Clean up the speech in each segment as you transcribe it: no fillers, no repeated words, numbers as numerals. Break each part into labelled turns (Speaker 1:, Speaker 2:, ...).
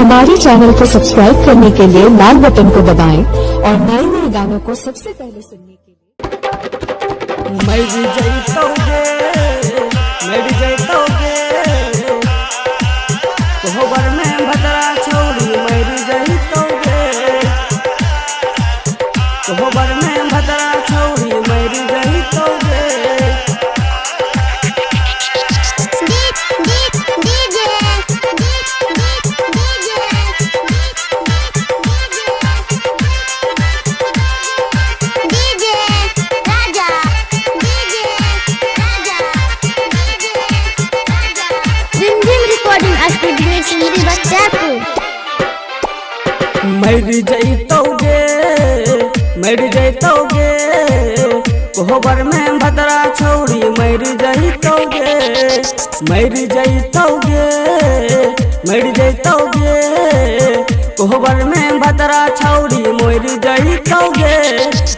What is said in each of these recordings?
Speaker 1: हमारे चैनल को सब्सक्राइब करने के लिए लाल बटन को दबाएं और नए नए गानों को सबसे पहले सुनने के लिए
Speaker 2: मर जैतोगे कोहबर में भद्रा छौड़ी मर जैतोगे कोहबर में भद्रा छौड़ी मर जैतोगे मर जैतोगे कोहबर में भद्रा छौड़ी मर जैतोगे मर जैतोगे कोहबर में भद्रा छौड़ी मर जैतोगे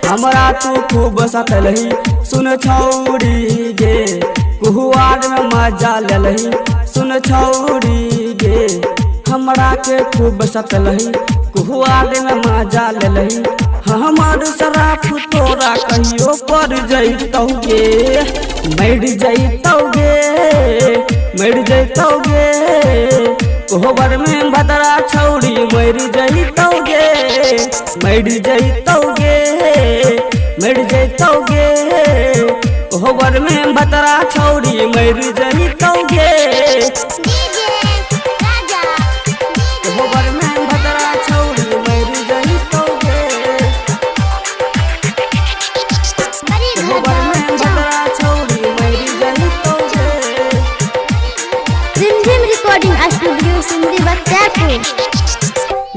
Speaker 2: हमरा तू खूब सतलही सुन छौड़ी गे कुहुआर में मजा लेलही सुन छौड़ी गे हमरा के खूब सतलही कुहुआर में मजा लेलही हमार शराफ तोरा कहियो पर जैतोगे मर जैतोगे कोहबर में भद्रा छौड़ी मर जैतोगे कोहबर में भद्रा छौड़ी मर जैतोगे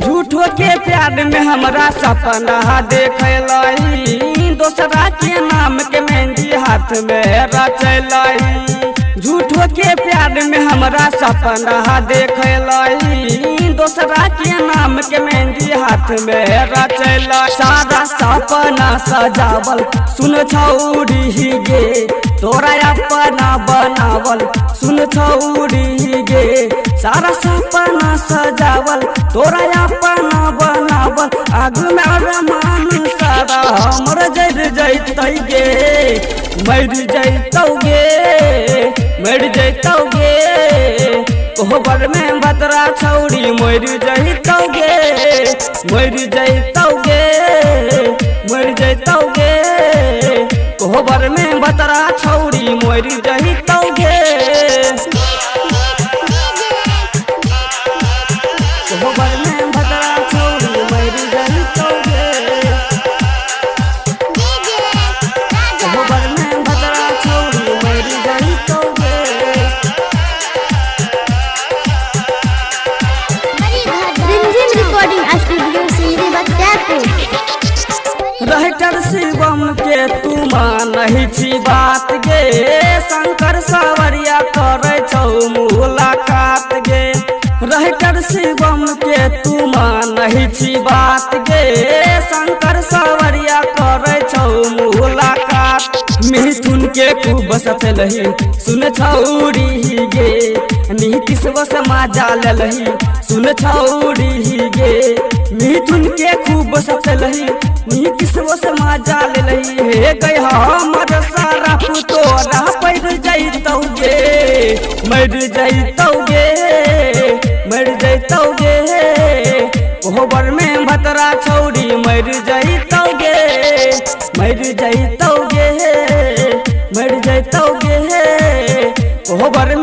Speaker 2: झूठो के प्यार में हमरा सपना देखलही दोसरा के नाम के मेहंदी हाथ में रचलही झूठो के प्यार में हमरा सपना देखलही दोसरा के नाम के मेहंदी हाथ में रचल सारा सपना सजावल सुन छौड़ी गे तोरा अपना बनावल सुन छौड़ी गे सारा सपना सजावल तोरा अपना बनावल आगू में अरमान सारा हमर जर जैतोगे मर जैतोगे कोहबर में भद्रा छौड़ी मर जैतोगे कोहबर में भद्रा छौड़ी मर जैतोगे कोहबर में भद्रा छौड़ी मर जैतोगे कोहबर में भद्रा छौड़ी मर जैतोगे रहकर शिवम के तू मानही छी बात गे शंकर सावरिया करे छौ मुलाकात गे रहकर शिवम के तू मानही छी बात गे शंकर सावरिया करे छौ मुलाकात मिथुन के खूब सतलही सुन छौड़ी गे नीतीश वस मजा लेलही सुन छौड़ी गे मिथुन के खूब सतलही नीतीश वस मजा लेलही हे गई हमर सारा तोरा पैर जैतोगे मर जैतोगे कोहबर में भद्रा छौड़ी मर जैतोगे कोहबर